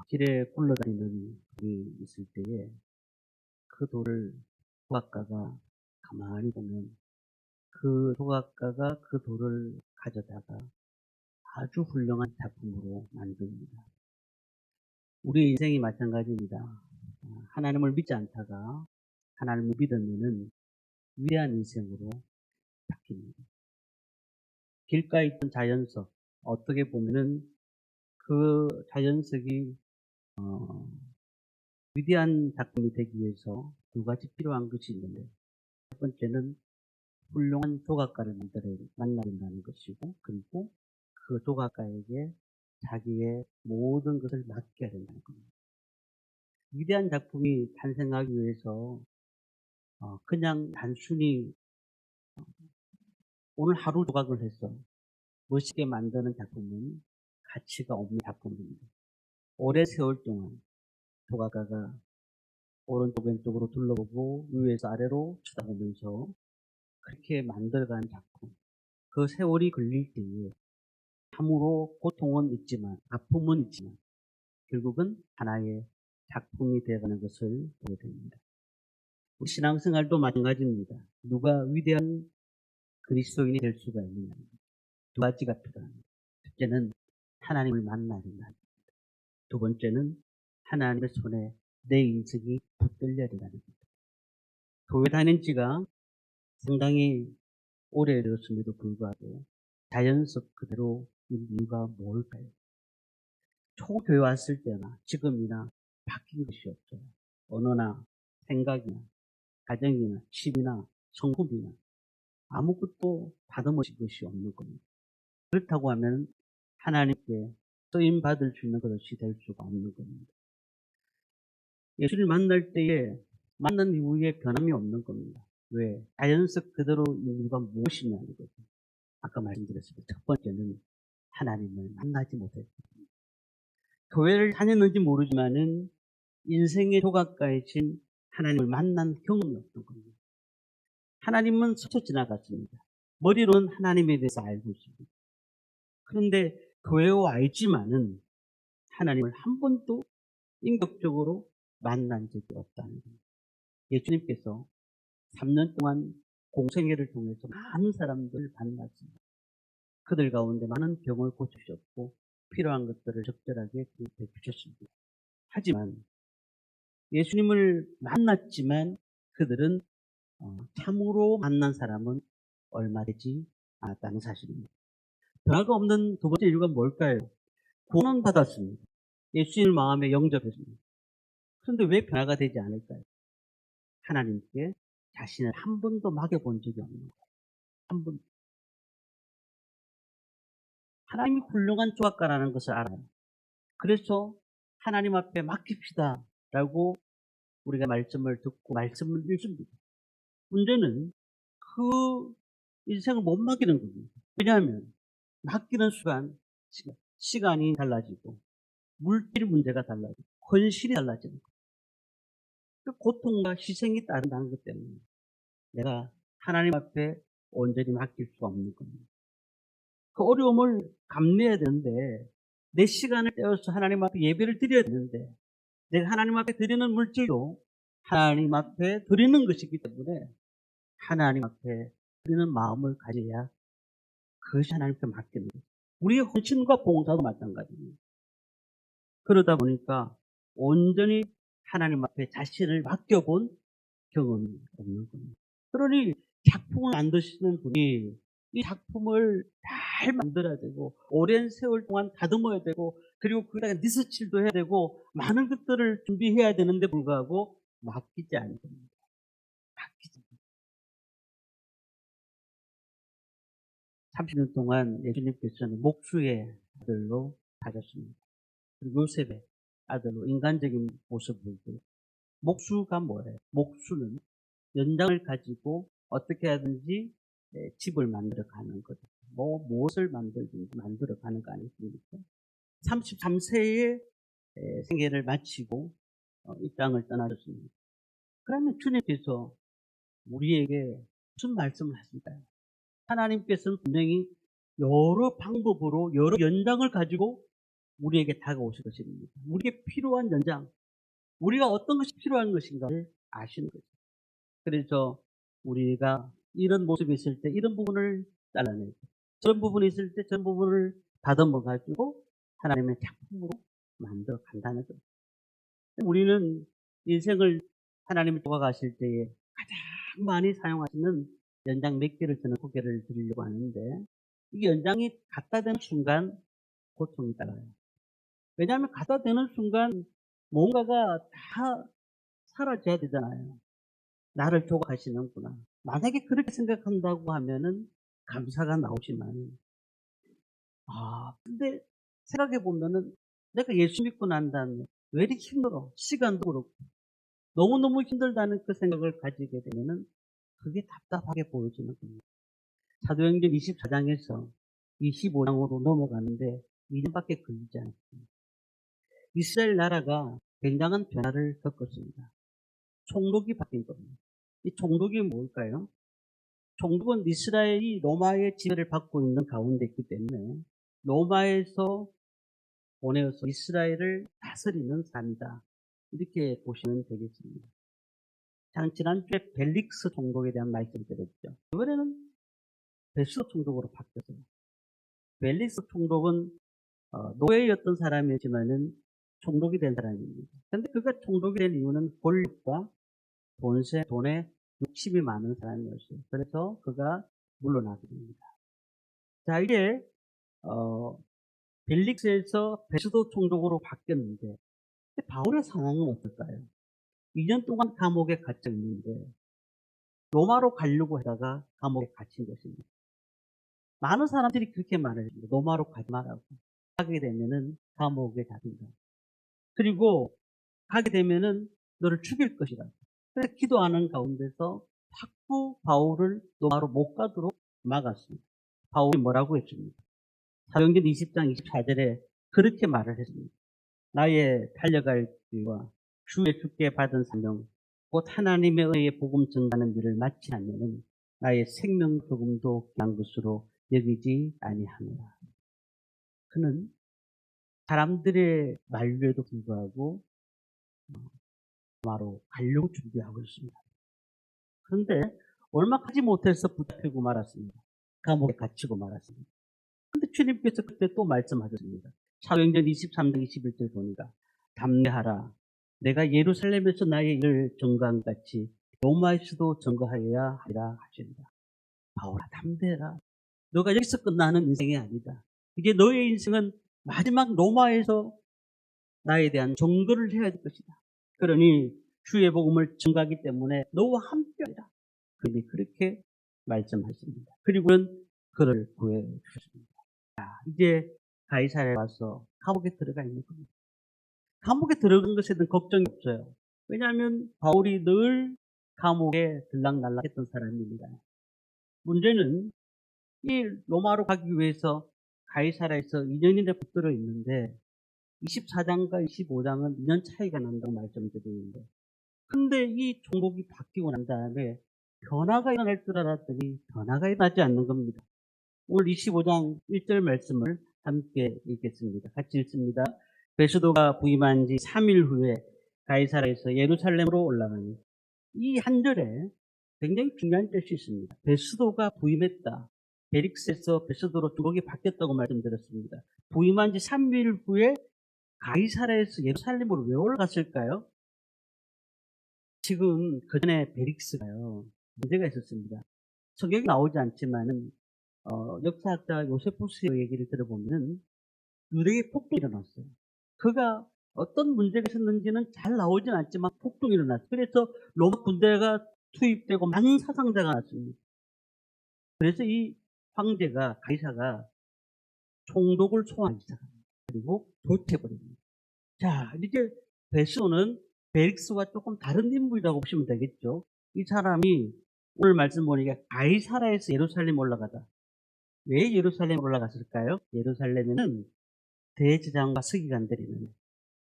길에 굴러다니는 돌이 있을 때에 그 돌을 조각가가 가만히 보면 그 조각가가 그 돌을 가져다가 아주 훌륭한 작품으로 만듭니다. 우리 인생이 마찬가지입니다. 하나님을 믿지 않다가 하나님을 믿으면은 위대한 인생으로 바뀝니다. 길가에 있던 자연석, 어떻게 보면은 그 자연석이 위대한 작품이 되기 위해서 두 가지 필요한 것이 있는데, 첫 번째는 훌륭한 조각가를 만나야 된다는 것이고, 그리고 그 조각가에게 자기의 모든 것을 맡겨야 된다는 겁니다. 위대한 작품이 탄생하기 위해서 그냥 단순히 오늘 하루 조각을 해서 멋있게 만드는 작품은 가치가 없는 작품입니다. 오랜 세월 동안 조각가가 오른쪽 왼쪽으로 둘러보고 위에서 아래로 쳐다보면서 그렇게 만들어간 작품, 그 세월이 걸릴 때에 참으로 고통은 있지만, 아픔은 있지만 결국은 하나의 작품이 되어가는 것을 보게 됩니다. 우리 신앙생활도 마찬가지입니다. 누가 위대한 그리스도인이 될 수가 있느냐, 두 가지가 필요합니다. 첫째는 하나님을 만나야 된다. 두 번째는 하나님의 손에 내 인생이 붙들려야 된다는 겁니다. 교회 다닌 지가 상당히 오래되었음에도 불구하고 자연석 그대로 이유가 뭘까요? 초교회 왔을 때나 지금이나 바뀐 것이 없어요. 언어나 생각이나 가정이나 취미나 성품이나 아무것도 다듬어진 것이 없는 겁니다. 그렇다고 하면 하나님께 쓰임 받을 수 있는 것이 될 수가 없는 겁니다. 예수를 만날 때에 만난 이후에 변함이 없는 겁니다. 왜? 자연석 그대로 이유가 무엇이냐는 거죠. 아까 말씀드렸습니다. 첫 번째는 하나님을 만나지 못했습니다. 교회를 다녔는지 모르지만은 인생의 조각가이신 하나님을 만난 경험이 없던 겁니다. 하나님은 스쳐 지나갔습니다. 머리로는 하나님에 대해서 알고 있습니다. 그런데 교회에 와 있지만은 하나님을 한 번도 인격적으로 만난 적이 없다는 겁니다. 예수님께서 3년 동안 공생애를 통해서 많은 사람들을 만났습니다. 그들 가운데 많은 병을 고치셨고 필요한 것들을 적절하게 베푸셨습니다. 하지만 예수님을 만났지만 그들은 참으로 만난 사람은 얼마 되지 않았다는 사실입니다. 변화가 없는 두 번째 이유가 뭘까요? 구원은 받았습니다. 예수님을 마음에 영접했습니다. 그런데 왜 변화가 되지 않을까요? 하나님께 자신을 한 번도 맡겨본 적이 없는 거예요. 한 번. 하나님이 훌륭한 조각가라는 것을 알아요. 그래서 하나님 앞에 맡깁시다 라고 우리가 말씀을 듣고 말씀을 읽습니다. 문제는 그 인생을 못 맡기는 겁니다. 왜냐하면 맡기는 시간이 달라지고 물질 문제가 달라지고 헌신이 달라지는 거예요. 그 고통과 희생이 따른다는 것 때문에 내가 하나님 앞에 온전히 맡길 수가 없는 겁니다. 그 어려움을 감내해야 되는데 내 시간을 떼어서 하나님 앞에 예배를 드려야 되는데 내가 하나님 앞에 드리는 물질도 하나님 앞에 드리는 것이기 때문에 하나님 앞에 드리는 마음을 가져야 그것이 하나님께 맡기는 거예요. 우리의 헌신과 봉사도 마찬가지입니다. 그러다 보니까 온전히 하나님 앞에 자신을 맡겨본 경험이 없는 겁니다. 그러니 작품을 만드시는 분이 이 작품을 잘 만들어야 되고 오랜 세월 동안 다듬어야 되고 그리고 거기다가 리서치도 해야 되고 많은 것들을 준비해야 되는데 불구하고 맡기지 않는 겁니다. 맡기지 않는 겁니다. 30년 동안 예수님께서는 목수의 아들로 다졌습니다. 그리고 요셉의 아들로 인간적인 모습을 보여요. 목수가 뭐예요? 목수는 연장을 가지고 어떻게 하든지 집을 만들어 가는 거죠. 무엇을 만들든지 만들어 가는 거 아니겠습니까? 33세에 생애를 마치고 이 땅을 떠나셨습니다. 그러면 주님께서 우리에게 무슨 말씀을 하실까요? 하나님께서는 분명히 여러 방법으로 여러 연장을 가지고 우리에게 다가오실 것입니다. 우리에게 필요한 연장, 우리가 어떤 것이 필요한 것인가를 아시는 거죠. 그래서 우리가 이런 모습이 있을 때 이런 부분을 잘라내고, 저런 부분이 있을 때 저런 부분을 다듬어 가지고 하나님의 작품으로 만들어 간다는 거죠. 우리는 인생을 하나님이 도와가실 때에 가장 많이 사용하시는 연장 몇 개를 저는 소개를 드리려고 하는데, 이게 연장이 갖다 대는 순간 고통이 따라요. 왜냐하면 갖다 대는 순간 뭔가가 다 사라져야 되잖아요. 나를 조각하시는구나. 만약에 그렇게 생각한다고 하면은 감사가 나오지만, 근데 생각해 보면은 내가 예수 믿고 난 다음에 왜 이렇게 힘들어? 시간도 그렇고. 너무너무 힘들다는 그 생각을 가지게 되면은 그게 답답하게 보여지는 겁니다. 사도행전 24장에서 25장으로 넘어가는데 2년밖에 걸리지 않았습니다. 이스라엘 나라가 굉장한 변화를 겪었습니다. 총독이 바뀐 겁니다. 이 총독이 뭘까요? 총독은 이스라엘이 로마의 지배를 받고 있는 가운데 있기 때문에 로마에서 보내어서 이스라엘을 다스리는 사람이다. 이렇게 보시면 되겠습니다. 지난주에 벨릭스 총독에 대한 말씀을 드렸죠. 이번에는 베스도 총독으로 바뀌었어요. 벨릭스 총독은 노예였던 사람이지만은 총독이 된 사람입니다. 그런데 그가 총독이 된 이유는 권력과 돈에 욕심이 많은 사람이었어요. 그래서 그가 물러나게 됩니다. 자, 이게 벨릭스에서 베스도 총독으로 바뀌었는데 바울의 상황은 어떨까요? 2년 동안 감옥에 갇혀 있는데 로마로 가려고 하다가 감옥에 갇힌 것입니다. 많은 사람들이 그렇게 말해요. 로마로 가지 말라고. 가게 되면은 감옥에 잡힌다. 그리고 가게 되면은 너를 죽일 것이다. 그래서 기도하는 가운데서 자꾸 바울을 로마로 못 가도록 막았습니다. 바울이 뭐라고 했습니까? 사도행전 20장 24절에 그렇게 말을 했습니다. 나의 달려갈 길과 주의 주께 받은 사명, 곧 하나님의 의의 복음 전하는 일을 마치 않으면 나의 생명 조금도 귀한 것으로 여기지 아니하노라. 그는 사람들의 만류에도 불구하고 로마로 가려고 준비하고 있습니다. 그런데 얼마 가지 못해서 붙잡히고 말았습니다. 감옥에 갇히고 말았습니다. 그런데 주님께서 그때 또 말씀하셨습니다. 사도행전 23장 21절 보니까 담대하라. 내가 예루살렘에서 나의 일을 증거한 같이 로마에서도 증거하여야 하리라 하신다. 바울아, 담대해라. 너가 여기서 끝나는 인생이 아니다. 이제 너의 인생은 마지막 로마에서 나에 대한 증거를 해야 될 것이다. 그러니 주의 복음을 증거하기 때문에 너와 함께하리라. 그분이 그렇게 말씀하십니다. 그리고는 그를 구해 주셨습니다. 이제 가이사랴에 와서 감옥에 들어가 있는 겁니다. 감옥에 들어간 것에 대한 걱정이 없어요. 왜냐하면 바울이 늘 감옥에 들락날락했던 사람입니다. 문제는 이 로마로 가기 위해서 가이사랴에서 2년이나 붙들어 있는데 24장과 25장은 2년 차이가 난다고 말씀드리는데, 근데 이 총독이 바뀌고 난 다음에 변화가 일어날 줄 알았더니 변화가 일어나지 않는 겁니다. 오늘 25장 1절 말씀을 함께 읽겠습니다. 같이 읽습니다. 베스도가 부임한 지 3일 후에 가이사랴에서 예루살렘으로 올라가니, 이 한 절에 굉장히 중요한 뜻이 있습니다. 베스도가 부임했다. 베릭스에서 베스도로 총독이 바뀌었다고 말씀드렸습니다. 부임한 지 3일 후에 가이사랴에서 예루살렘으로 왜 올라갔을까요? 지금 그 전에 베릭스가요, 문제가 있었습니다. 성경에 나오지 않지만은 역사학자 요세푸스의 얘기를 들어보면 유대의 폭동이 일어났어요. 그가 어떤 문제가 있었는지는 잘 나오진 않지만 폭동이 일어났어요. 그래서 로마 군대가 투입되고 많은 사상자가 났습니다. 그래서 이 황제가, 가이사가 총독을 소환하기 시작합니다. 그리고 도태해버립니다. 자, 이제 베스도는 베릭스와 조금 다른 인물이라고 보시면 되겠죠. 이 사람이 오늘 말씀 보니까 가이사랴에서 예루살렘 올라가다. 왜 예루살렘 올라갔을까요? 예루살렘에는 대제사장과 서기관들이 있는데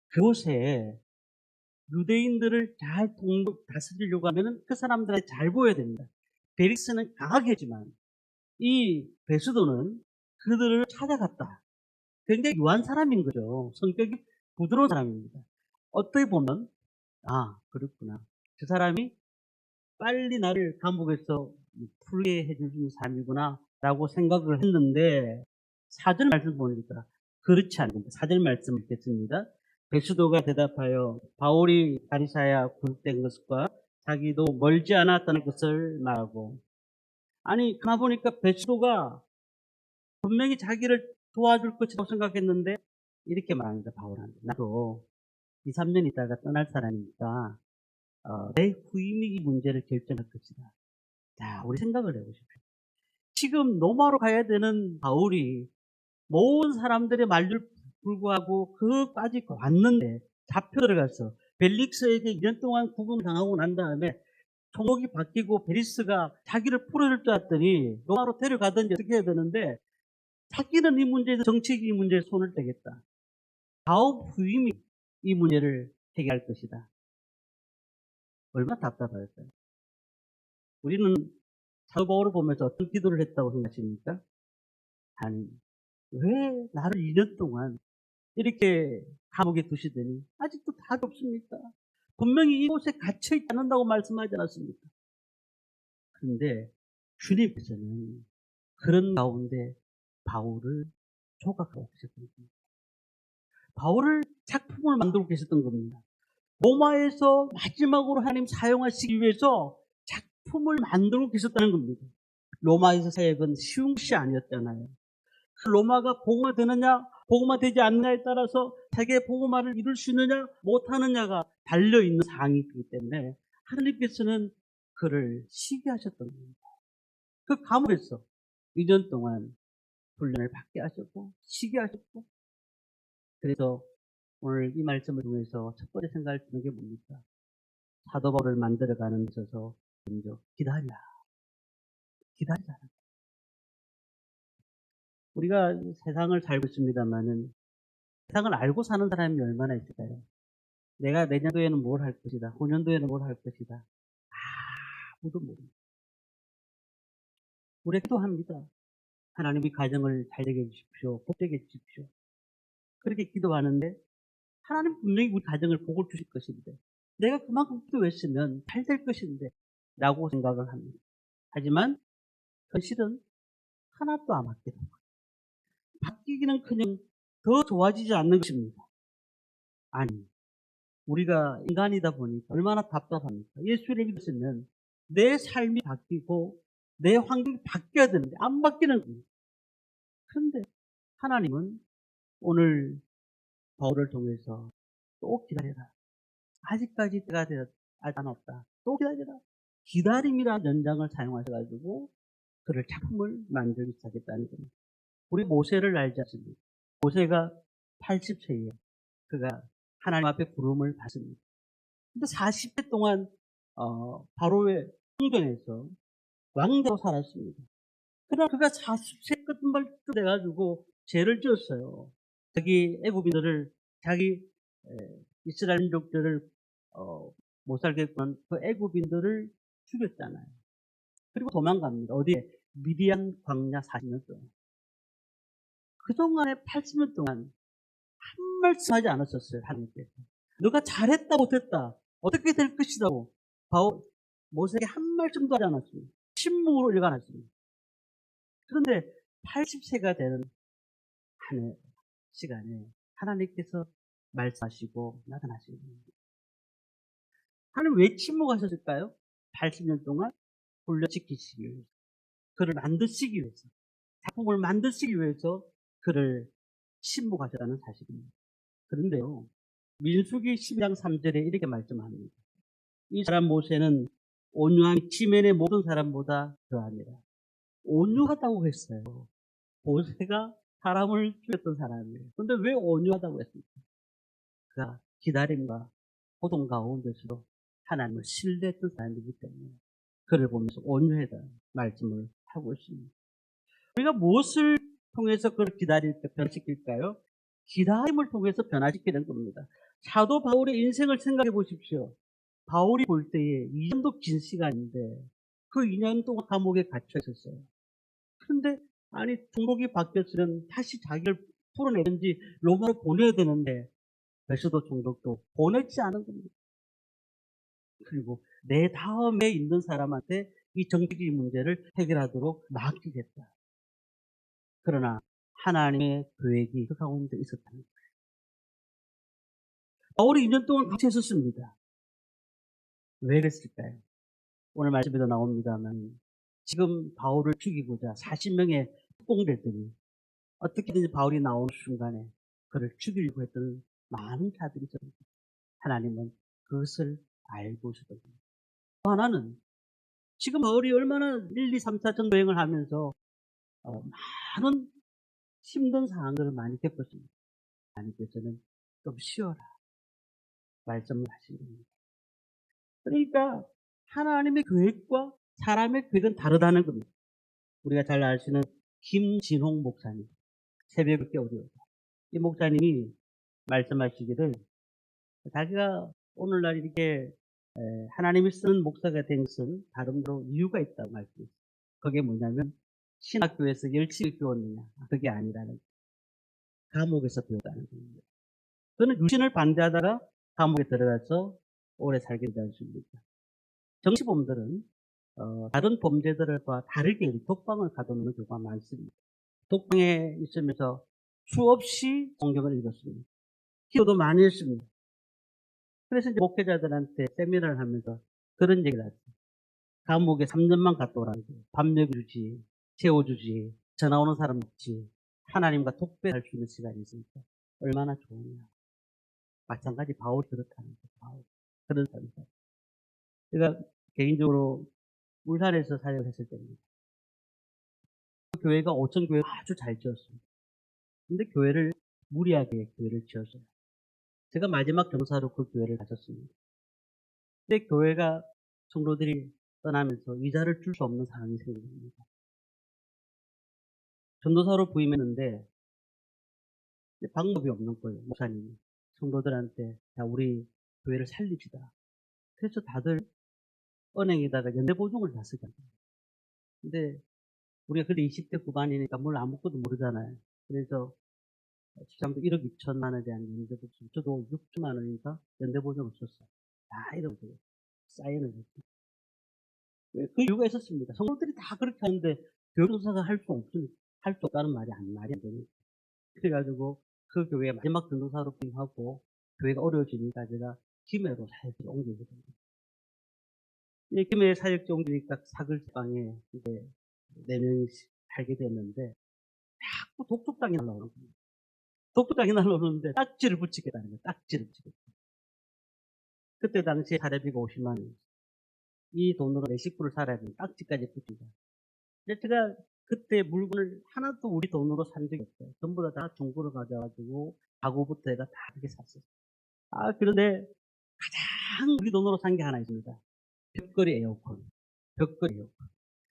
그곳에 유대인들을 잘 다스리려고 하면 그 사람들한테 잘 보여야 됩니다. 베릭스는 강하게 했지만 이 베스도는 그들을 찾아갔다. 굉장히 유한 사람인 거죠. 성격이 부드러운 사람입니다. 어떻게 보면 그렇구나. 저 사람이 빨리 나를 감옥에서 풀게 해주는 사람이구나 라고 생각을 했는데 사절 말씀 보니까 그렇지 않습니다. 사절 말씀 읽겠습니다. 베스도가 대답하여 바울이 가리사야 굴된 것과 자기도 멀지 않았다는 것을 말하고, 아니 가만 보니까 베스도가 분명히 자기를 도와줄 것이라고 생각했는데 이렇게 말합니다. 바울한테 나도 2, 3년 있다가 떠날 사람이니까 내 후임이 이 문제를 결정할 것이다. 자, 우리 생각을 해보십시오. 지금 로마로 가야 되는 바울이 모든 사람들의 말을 불구하고 그까지 왔는데 잡혀 들어가서 벨릭스에게 2년 동안 구금당하고 난 다음에 종목이 바뀌고 베리스가 자기를 풀어줄 줄 알았더니 로마로 데려가든지 어떻게 해야 되는데 자기는 이 문제에서 정치적인 문제에 손을 떼겠다. 다음 후임이 이 문제를 해결할 것이다. 얼마나 답답할까요? 우리는 사도 바울을 보면서 어떤 기도를 했다고 생각하십니까? 아니, 왜 나를 2년 동안 이렇게 감옥에 두시더니 아직도 답이 없습니까? 분명히 이곳에 갇혀 있지 않는다고 말씀하지 않았습니까? 그런데 주님께서는 그런 가운데 바울을 조각하고 계셨던 겁니다. 바울을 작품을 만들고 계셨던 겁니다. 로마에서 마지막으로 하나님 사용하시기 위해서 작품을 만들고 계셨다는 겁니다. 로마에서 사역은 쉬운 것이 아니었잖아요. 로마가 복음화되느냐 복음화되지 않느냐에 따라서 세계 복음화를 이룰 수 있느냐 못하느냐가 달려있는 사항이기 때문에 하나님께서는 그를 시기하셨던 겁니다. 그 감옥에서 2년 동안 훈련을 받게 하셨고 시기하셨고, 그래서 오늘 이 말씀을 통해서 첫 번째 생각을 드는 게 뭡니까? 사도 바울을 만들어가는 데 있어서 먼저 기다리라. 우리가 세상을 살고 있습니다만은 세상을 알고 사는 사람이 얼마나 있을까요? 내가 내년도에는 뭘 할 것이다. 후년도에는 뭘 할 것이다. 아무도 모릅니다. 우리 기도합니다. 하나님이 가정을 잘 되게 해주십시오. 복되게 해주십시오. 그렇게 기도하는데 하나님 분명히 우리 가정을 복을 주실 것인데 내가 그만큼 기도했으면 잘 될 것인데 라고 생각을 합니다. 하지만 그 실은 하나도 안 바뀌는 거예요. 바뀌기는커녕 더 좋아지지 않는 것입니다. 아니, 우리가 인간이다 보니까 얼마나 답답합니까? 예수를 믿었으면 내 삶이 바뀌고 내 환경이 바뀌어야 되는데 안 바뀌는 겁니다. 그런데 하나님은 오늘 바울을 통해서 또 기다려라. 아직까지 때가 되지 않았다. 또 기다려라. 기다림이라는 연장을 사용하셔가지고 그를 작품을 만들기 시작했다는 겁니다. 우리 모세를 알지 않습니까? 모세가 80세에 그가 하나님 앞에 부름을 받습니다. 근데 40대 동안 바로의 궁전에서 왕자로 살았습니다. 그러나 그가 40세 끝말쯤 돼가지고 죄를 지었어요. 자기 애굽인들을 자기 이스라엘 민족들을 못 살겠구나 그 애굽인들을 죽였잖아요. 그리고 도망갑니다. 어디에? 미디안 광야 40년 동안. 그동안에 80년 동안 한 말씀 하지 않았었어요. 하나님께서. 너가 잘했다 못했다 어떻게 될 것이라고 바울 모세에게 한 말씀도 하지 않았습니다. 침묵으로 일관했습니다. 그런데 80세가 되는 한 시간에 하나님께서 말씀하시고 나타나시는 겁니다. 하나님 왜 침묵하셨을까요? 80년 동안 훈련시키시기 위해서, 그를 만드시기 위해서, 작품을 만드시기 위해서 그를 침묵하셨다는 사실입니다. 그런데요, 민수기 12장 3절에 이렇게 말씀합니다. 이 사람 모세는 온유함이 지면의 모든 사람보다 더하니라. 온유하다고 했어요. 모세가 사람을 죽였던 사람이에요. 그런데 왜 온유하다고 했습니까? 그가 기다림과 고통 가운데서도 하나님을 신뢰했던 사람이기 때문에 그를 보면서 온유하다 말씀을 하고 있습니다. 우리가 무엇을 통해서 그를 변화시킬까요? 기다림을 통해서 변화시키는 겁니다. 사도 바울의 인생을 생각해 보십시오. 바울이 볼 때에 2년도 긴 시간인데 그 2년 동안 감옥에 갇혀 있었어요. 그런데 종목이 바뀌었으면 다시 자기를 풀어내든지 로마로 보내야 되는데 베스도 총독도 보내지 않은 겁니다. 그리고 내 다음에 있는 사람한테 이 정치적인 문제를 해결하도록 맡기겠다. 그러나 하나님의 계획이 그 가운데 있었다는 거예요. 바울이 2년 동안 같이 있었습니다. 왜 그랬을까요? 오늘 말씀에도 나옵니다만 지금 바울을 죽이고자 40명의 특공대들이 어떻게든지 바울이 나오는 순간에 그를 죽이려고 했던 많은 자들이 있었습니다. 하나님은 그것을 알고 있었던 겁니다. 또 하나는 지금 바울이 얼마나 1, 2, 3, 4 전도행을 하면서 많은 힘든 상황들을 많이 겪었습니다. 하나님께서는 좀 쉬어라 말씀을 하신 겁니다. 그러니까 하나님의 계획과 사람의 계획은 다르다는 겁니다. 우리가 잘 아시는 김진홍 목사님, 새벽을 깨우려고. 이 목사님이 말씀하시기를 자기가 오늘날 이렇게 하나님이 쓰는 목사가 된 것은 다름으로 이유가 있다고 말씀했어요. 그게 뭐냐면 신학교에서 열심히 배웠느냐 그게 아니라는, 감옥에서 배웠다는 겁니다. 그는 유신을 반대하다가 감옥에 들어가서 오래 살게 되지 않습니까? 정치범들은 다른 범죄들과 다르게 독방을 가두는 경우가 많습니다. 독방에 있으면서 수없이 성경을 읽었습니다. 기도도 많이 했습니다. 그래서 이제 목회자들한테 세미나를 하면서 그런 얘기를 하죠. 감옥에 3년만 갔다 오라는 거예요. 밥 먹여주지, 재워주지, 전화 오는 사람 없지, 하나님과 독배할 수 있는 시간이 있으니까 얼마나 좋으냐. 마찬가지 바울이 그렇다는 거예요. 바울. 그런 사람이다. 제가 개인적으로 울산에서 사역을 했을 때입니다. 그 교회가 5천 교회 아주 잘 지었습니다. 근데 교회를 무리하게 교회를 지었어요. 제가 마지막 전도사로 그 교회를 가졌습니다. 근데 교회가 성도들이 떠나면서 이자를 줄 수 없는 상황이 생긴 겁니다. 전도사로 부임했는데 방법이 없는 거예요. 목사님이 성도들한테 자 우리 교회를 살립시다. 그래서 다들 은행에다가 연대보증을 다 쓰잖아요. 근데 우리가 그때 20대 후반이니까 뭘 아무것도 모르잖아요. 그래서 시장도 1억 2천만 원에 대한 연대보증, 저도 6천만 원인가 연대보증을 썼어요. 다 이러고 사인을 했고. 그 이유가 있었습니다. 성도들이 다 그렇게 하는데 교회조사가 할 수 없다는 말이 안 되니까. 그래가지고 그 교회에 마지막 전도사로 부임하고 교회가 어려워지니까 제가 김해로 사역을 옮기게 됩니다. 이 김해 사역지 옮기니까 사글방에 이제 4명이 살게 됐는데 자꾸 독촉장이 날라오는 겁니다. 독촉장이 날라오는데 딱지를 붙이겠다는 거예요. 딱지를 붙이겠다. 그때 당시에 사례비가 50만 원이었어요. 이 돈으로 내 식구를 살아야 되는 딱지까지 붙인다. 근데 제가 그때 물건을 하나도 우리 돈으로 산 적이 없어요. 전부 다 중고로 가져가지고 가구부터 해가 다 그렇게 샀어요. 그런데 가장 우리 돈으로 산 게 하나 있습니다. 벽걸이 에어컨. 벽걸이 에어컨.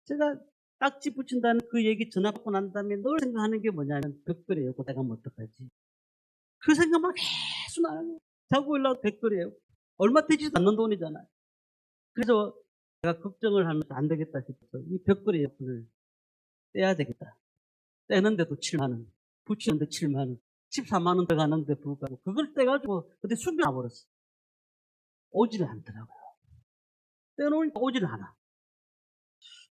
제가 딱지 붙인다는 그 얘기 전화 받고 난 다음에 늘 생각하는 게 뭐냐면 벽걸이 에어컨 내가 뭐 어떡하지? 그 생각만 계속 나는 거예요. 자고 일어나도 벽걸이 에어컨. 얼마 되지도 않는 돈이잖아요. 그래서 제가 걱정을 하면서 안 되겠다 싶어서 이 벽걸이 에어컨을 떼야 되겠다. 떼는데도 7만 원, 붙이는데 7만 원, 14만 원 들어가는데 불구하고 그걸 떼가지고 그때 숨겨놔버렸어. 오지를 않더라고요. 떼놓으니까 오지를 않아.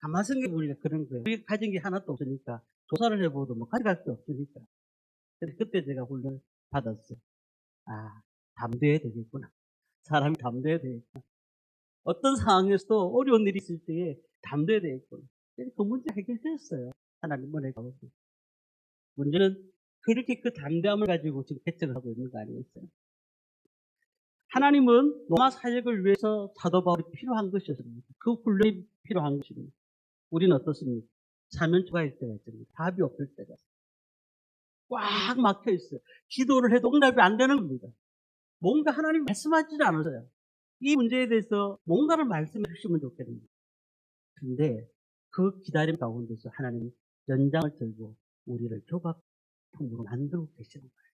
가만 생각해보니까 그런 거예요. 우리가 가진 게 하나도 없으니까 조사를 해봐도 뭐 가져갈 게 없으니까. 그래서 그때 제가 훈련을 받았어요. 담대해야 되겠구나. 사람이 담대해야 되겠구나. 어떤 상황에서도 어려운 일이 있을 때에 담대해야 되겠구나. 그래서 그 문제 해결됐어요. 하나님 은혜 가운데. 문제는 그렇게 그 담대함을 가지고 지금 개척을 하고 있는 거 아니겠어요? 하나님은 로마 사역을 위해서 사도 바울이 필요한 것이었습니다. 그 훈련이 필요한 것입니다. 우리는 어떻습니까? 사면 초과일 때가 있습니다. 답이 없을 때가 있어요. 꽉 막혀 있어요. 기도를 해도 응답이 안 되는 겁니다. 뭔가 하나님 말씀하지 않으세요. 이 문제에 대해서 뭔가를 말씀해 주시면 좋겠는데. 근데 그 기다림 가운데서 하나님이 연장을 들고 우리를 조각품으로 만들고 계시는 거예요.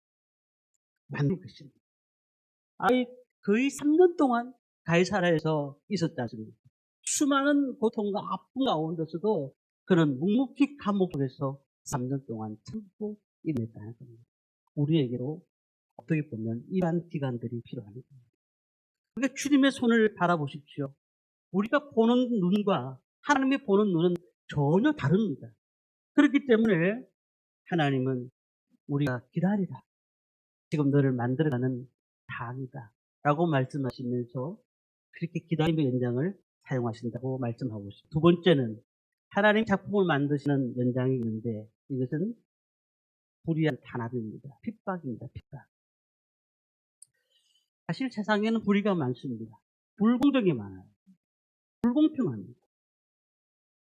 만들고 계시는 거예요. 거의 3년 동안 가이사라에서 있었지 않습니까? 수많은 고통과 아픔 가운데서도 그는 묵묵히 감옥 속에서 3년 동안 참고 임했다는 겁니다. 우리에게로 어떻게 보면 이러한 기간들이 필요합니다. 그러니까 주님의 손을 바라보십시오. 우리가 보는 눈과 하나님이 보는 눈은 전혀 다릅니다. 그렇기 때문에 하나님은 우리가 기다리라. 지금 너를 만들어가는 당이다. 라고 말씀하시면서 그렇게 기다림의 연장을 사용하신다고 말씀하고 있습니다. 두 번째는 하나님 작품을 만드시는 연장이 있는데 이것은 불의한 탄압입니다. 핍박입니다. 핍박. 사실 세상에는 불의가 많습니다. 불공정이 많아요. 불공평합니다.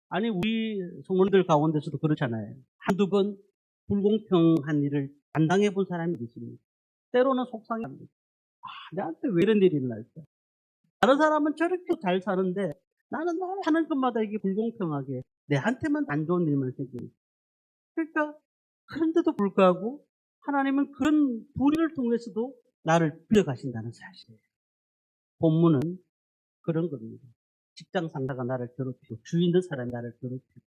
아니 우리 성도들 가운데서도 그렇잖아요. 한두 번 불공평한 일을 담당해 본 사람이 있습니다. 때로는 속상합니다. 나한테 왜 이런 일이 일어날까? 다른 사람은 저렇게 잘 사는데 나는 날 하는 것마다 이게 불공평하게 내한테만 안 좋은 일만 생기니. 그러니까 그런데도 불구하고 하나님은 그런 불의를 통해서도 나를 빌어가신다는 사실이에요. 본문은 그런 겁니다. 직장 상사가 나를 괴롭히고 주위 있는 사람이 나를 괴롭히고.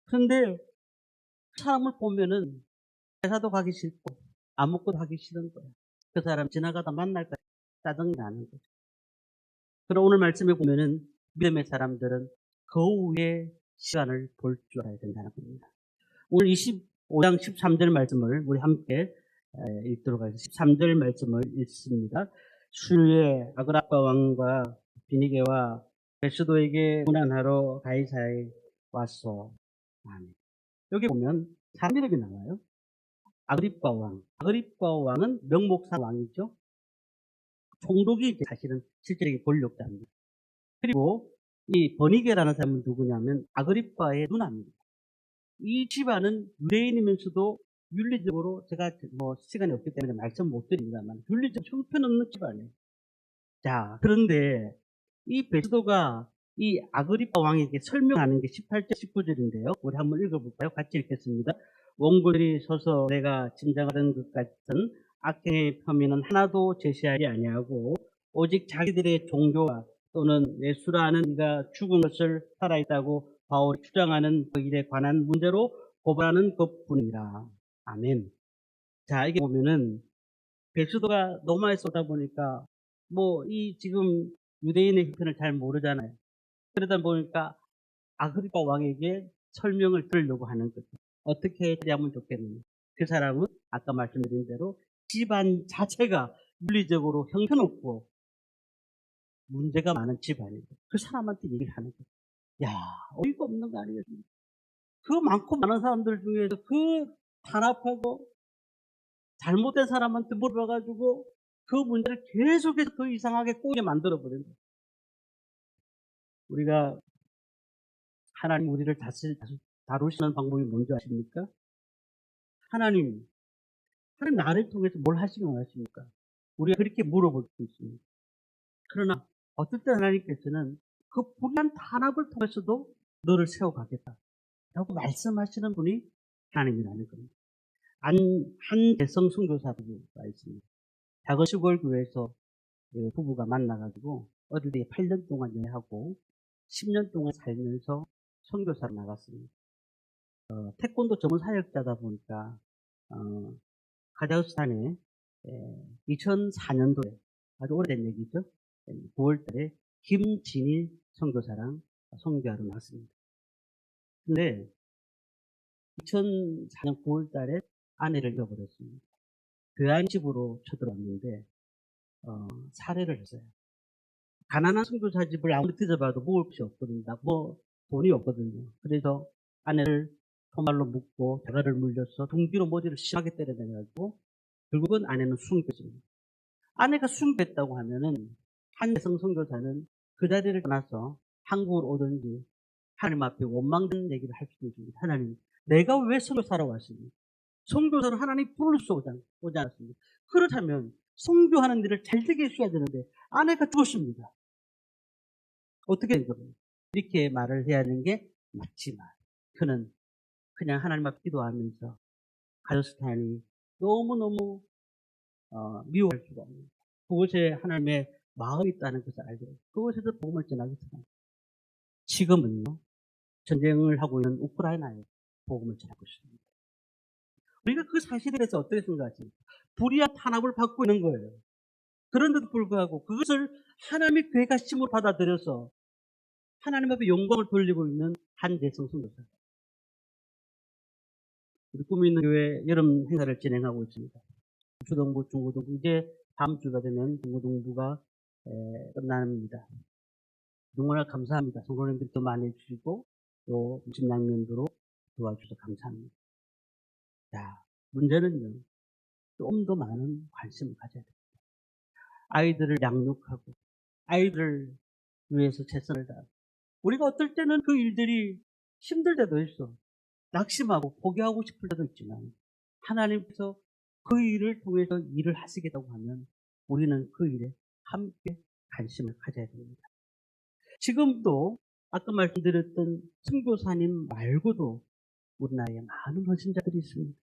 그런데 그 사람을 보면은 회사도 가기 싫고 아무것도 하기 싫은 거야. 그 사람 지나가다 만날까 짜증이 나는 거죠. 그럼 오늘 말씀에 보면은 믿음의 사람들은 거우의 시간을 볼 줄 알아야 된다는 겁니다. 오늘 25장 13절 말씀을 우리 함께 읽도록 하겠습니다. 13절 말씀을 읽습니다. 술에 아그라파 왕과 비니게와 베스도에게 문안하러 가이사에 왔소. 아멘. 여기 보면 사람 이름이 나와요. 아그리파 왕. 아그리파 왕은 명목상 왕이죠. 총독이 사실은 실제적인 권력자입니다. 그리고 이 버니게라는 사람은 누구냐면 아그리파의 누나입니다. 이 집안은 유대인이면서도 윤리적으로 제가 뭐 시간이 없기 때문에 말씀 못 드립니다만 윤리적 형편없는 집안이에요. 자, 그런데 이 베스도가 이 아그리파 왕에게 설명하는 게 18절, 19절인데요. 우리 한번 읽어볼까요? 같이 읽겠습니다. 원고들이 서서 내가 짐작하던 것 같은 악행의 혐의는 하나도 제시하지 아니하고 오직 자기들의 종교와 또는 예수라는 이가 죽은 것을 살아있다고 바울이 주장하는 그 일에 관한 문제로 고발하는 것뿐이라. 아멘. 자, 이게 보면은 베스도가 로마에서 오다 보니까 뭐 이 지금 유대인의 형편을 잘 모르잖아요. 그러다 보니까 아그리파 왕에게 설명을 들으려고 하는 거죠. 어떻게 하면 좋겠느냐. 그 사람은 아까 말씀드린 대로 집안 자체가 윤리적으로 형편없고 문제가 많은 집안이에요. 그 사람한테 얘기를 하는 거예요. 야, 어이가 없는 거 아니겠습니까? 그 많고 많은 사람들 중에서 그 탄압하고 잘못된 사람한테 물어봐가지고 그 문제를 계속해서 더 이상하게 꼬이게 만들어버린 거예요. 우리가 하나님 우리를 다루시는 방법이 뭔지 아십니까? 하나님 나를 통해서 뭘 하시기 원하십니까? 우리가 그렇게 물어볼 수 있습니다. 그러나 어떨 때 하나님께서는 그 불의한 탄압을 통해서도 너를 세워가겠다 라고 말씀하시는 분이 하나님이라는 겁니다. 한대성 선교사 부부가 있습니다. 작은 시골 교회에서 부부가 만나가지고 어릴 8년 동안 여행하고 10년 동안 살면서 선교사로 나갔습니다. 태권도 전문 사역자다 보니까 카자흐스탄에 2004년도에 아주 오래된 얘기죠. 9월달에 김진일 선교사랑 선교하러 나왔습니다. 근데 2004년 9월달에 아내를 잃어버렸습니다. 교양 집으로 쳐들어왔는데 살해를 했어요. 가난한 선교사 집을 아무리 뒤져봐도 먹을 것이 없거든요. 뭐 돈이 없거든요. 그래서 아내를 토말로 묶고 대가를 물려서 둥기로 머리를 심하게 때려내가지고 결국은 아내는 숨겼습니다. 아내가 숨겼다고 하면은 한 여성 선교사는 그 자리를 떠나서 한국으로 오든지 하나님 앞에 원망된 얘기를 할 수도 있습니다. 하나님, 내가 왜 선교사로 왔습니까? 선교사는 하나님 불러서 오지 않았습니다. 그렇다면 선교하는 일을 잘 되게 해줘야 되는데 아내가 죽었습니다. 어떻게 된 겁니까? 이렇게 말을 해야 하는 게 맞지만 그는 그냥 하나님 앞에 기도하면서 카자흐스탄이 너무너무 미워할 수가 없는 그곳에 하나님의 마음이 있다는 것을 알고 그곳에서 복음을 전하겠습니다. 지금은요 전쟁을 하고 있는 우크라이나에 복음을 전하고 있습니다. 우리가 그 사실에 대해서 어떻게 생각하십니까? 불의한 탄압을 받고 있는 거예요. 그런데도 불구하고 그것을 하나님의 괴가심으로 받아들여서 하나님 앞에 영광을 돌리고 있는 한대성 선교사. 우리 꿈이 있는 교회 여름 행사를 진행하고 있습니다. 초등부, 중고등부, 이제 다음 주가 되면 중고등부가 끝납니다. 정말 감사합니다. 성도님들이 더 많이 해주시고 또 음식양면도로 도와주셔서 감사합니다. 자, 문제는요. 좀 더 많은 관심을 가져야 됩니다. 아이들을 양육하고 아이들을 위해서 최선을 다하고 우리가 어떨 때는 그 일들이 힘들 때도 있어. 낙심하고 포기하고 싶을 때도 있지만 하나님께서 그 일을 통해서 일을 하시겠다고 하면 우리는 그 일에 함께 관심을 가져야 됩니다. 지금도 아까 말씀드렸던 선교사님 말고도 우리나라에 많은 헌신자들이 있습니다.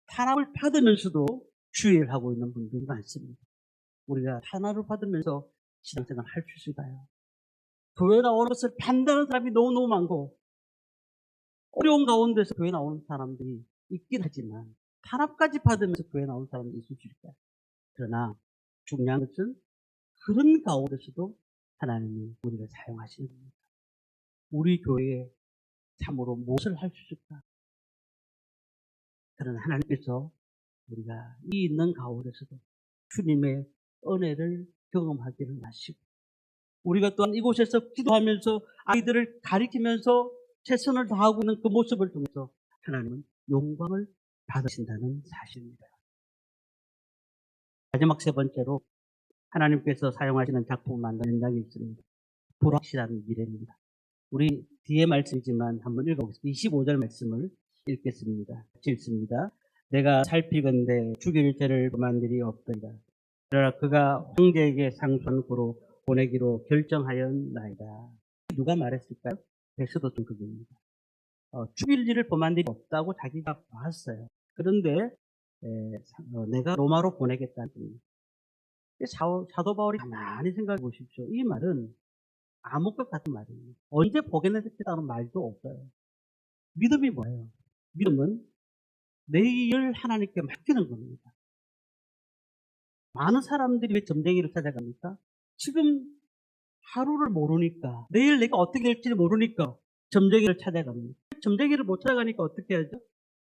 탄압을 받으면서도 주의를 하고 있는 분들이 많습니다. 우리가 탄압을 받으면서 신앙생활을 할 수 있을까요? 교회 나오는 것을 반대하는 사람이 너무너무 많고 어려운 가운데서 교회 나오는 사람들이 있긴 하지만 탄압까지 받으면서 교회 나오는 사람들이 있을 수 있다. 그러나 중요한 것은 그런 가운데서도 하나님이 우리를 사용하시는 겁니다. 우리 교회에 참으로 무엇을 할 수 있을까? 그러나 하나님께서 우리가 이 있는 가운데서도 주님의 은혜를 경험하기를 마시고 우리가 또한 이곳에서 기도하면서 아이들을 가리키면서 최선을 다하고 있는 그 모습을 통해서 하나님은 영광을 받으신다는 사실입니다. 마지막 세 번째로 하나님께서 사용하시는 작품 만드는 현장이 있습니다. 불확실한 미래입니다. 우리 뒤에 말씀이지만 한번 읽어보겠습니다. 25절 말씀을 읽겠습니다. 읽습니다. 내가 살피건대 죽일 죄를 범한 일이 없더이다. 그러나 그가 황제에게 상소한 고로 보내기로 결정하였나이다. 누가 말했을까요? 베스도 등급입니다. 죽일 일을 범한 일이 없다고 자기가 봤어요. 그런데 내가 로마로 보내겠다는 겁니다. 사도 바울이 가만히 생각해 보십시오. 이 말은 암흑과 같은 말입니다. 언제 보겠다는 말도 없어요. 믿음이 뭐예요? 믿음은 내일 하나님께 맡기는 겁니다. 많은 사람들이 왜 점쟁이를 찾아갑니까? 지금 하루를 모르니까, 내일 내가 어떻게 될지 모르니까 점쟁이를 찾아갑니다. 점쟁이를 못 찾아가니까 어떻게 하죠?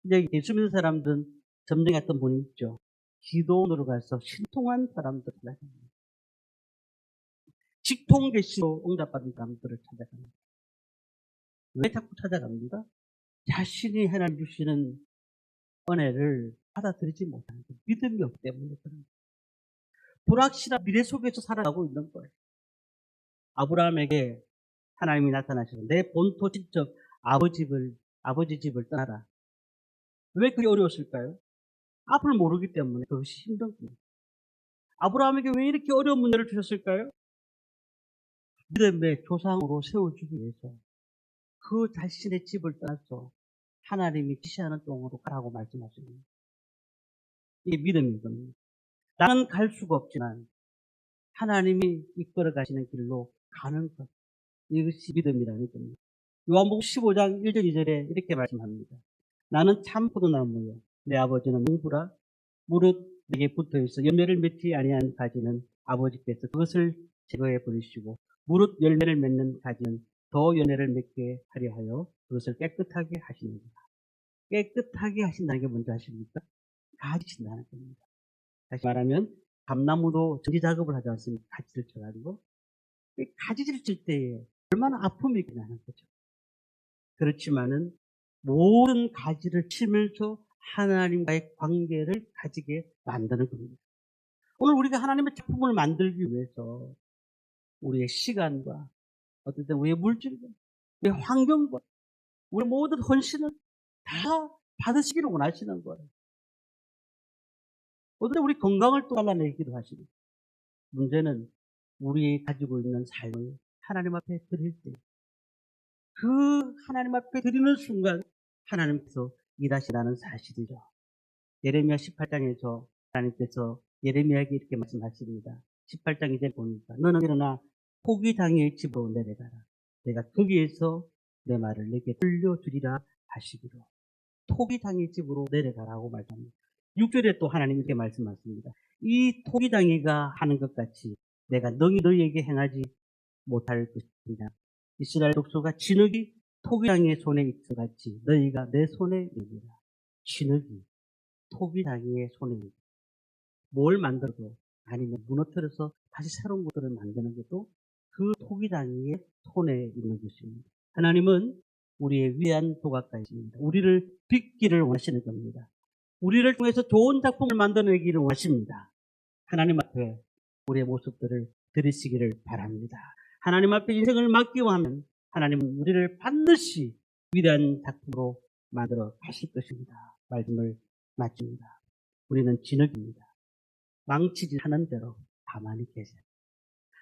이제 예수 믿는 사람들은 점쟁이 같은 분이 있죠. 기도원으로 가서 신통한 사람들 찾아갑니다. 직통계시로 응답받은 사람들을 찾아갑니다. 왜 자꾸 찾아갑니까? 자신이 하나님 주시는 은혜를 받아들이지 못하는 거예요. 믿음이 없기 때문에 그런 거예요. 불확실한 미래 속에서 살아가고 있는 거예요. 아브라함에게 하나님이 나타나셔서 내 본토 친척 아버지 집을 떠나라. 왜 그게 어려웠을까요? 앞을 모르기 때문에 그것이 힘든 겁니다. 아브라함에게 왜 이렇게 어려운 문제를 주셨을까요? 믿음의 조상으로 세워주기 위해서 그 자신의 집을 떠나서 하나님이 지시하는 땅으로 가라고 말씀하십니다. 이게 믿음인 겁니다. 나는 갈 수가 없지만 하나님이 이끌어 가시는 길로 가는 것. 이것이 믿음이라는 겁니다. 요한복음 15장 1절 2절에 이렇게 말씀합니다. 나는 참 포도나무요 내 아버지는 농부라. 무릇 내게 붙어있어 열매를 맺지 아니한 가지는 아버지께서 그것을 제거해 버리시고 무릇 열매를 맺는 가지는 더 열매를 맺게 하려 하여 그것을 깨끗하게 하시는구나. 깨끗하게 하신다는 게 뭔지 아십니까? 가지신다는 겁니다. 다시 말하면 감나무도 전지 작업을 하지 않습니까? 가지를 쳐가지고 가지를 칠 때에 얼마나 아픔이 나는 거죠. 그렇지만은 모든 가지를 치면서 하나님과의 관계를 가지게 만드는 겁니다. 오늘 우리가 하나님의 작품을 만들기 위해서 우리의 시간과 어떤 때 우리의 물질과 우리의 환경과 우리의 모든 헌신을 다 받으시기를 원하시는 거예요. 어떤 때 우리 건강을 또 달라내기도 하십니다. 문제는 우리 가지고 있는 삶을 하나님 앞에 드릴 때 그 하나님 앞에 드리는 순간 하나님께서 일하시라는 사실이죠. 예레미야 18장에서 하나님께서 예레미야에게 이렇게 말씀하십니다. 18장 이제 보니까 너는 일어나 포기당의 집으로 내려가라. 내가 거기에서 내 말을 내게 들려주리라 하시기로. 토기당의 집으로 내려가라고 말합니다. 6절에 또 하나님 이렇게 말씀하십니다. 이 토기당이가 하는 것 같이 내가 너희에게 행하지 못할 것이냐. 이스라엘 족속과 진흙이 토기당이의 손에 있어같이 너희가 내 손에 있느니라. 진흙이 토기당이의 손에 있느니라. 뭘 만들어도 아니면 무너뜨려서 다시 새로운 것들을 만드는 것도 그 토기당이의 손에 있는 것입니다. 하나님은 우리의 위대한 도각가이십니다. 우리를 빚기를 원하시는 겁니다. 우리를 통해서 좋은 작품을 만들어내기를 원하십니다. 하나님 앞에 우리의 모습들을 드리시기를 바랍니다. 하나님 앞에 인생을 맡기고 하면 하나님은 우리를 반드시 위대한 작품으로 만들어 가실 것입니다. 말씀을 마칩니다. 우리는 진흙입니다. 망치지 않은 대로 가만히 계세요.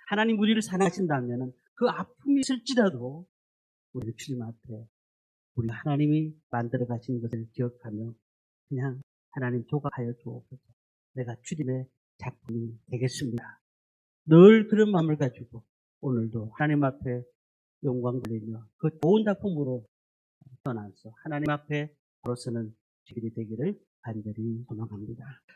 하나님 우리를 사랑하신다면 그 아픔이 있을지라도 우리는 주님 앞에 우리 하나님이 만들어 가신 것을 기억하며 그냥 하나님 조각하여 주옵소서. 내가 주님의 작품이 되겠습니다. 늘 그런 마음을 가지고 오늘도 하나님 앞에 영광 돌리며 그 좋은 작품으로 떠나서 하나님 앞에 바로 서는 주일이 되기를 간절히 소망합니다.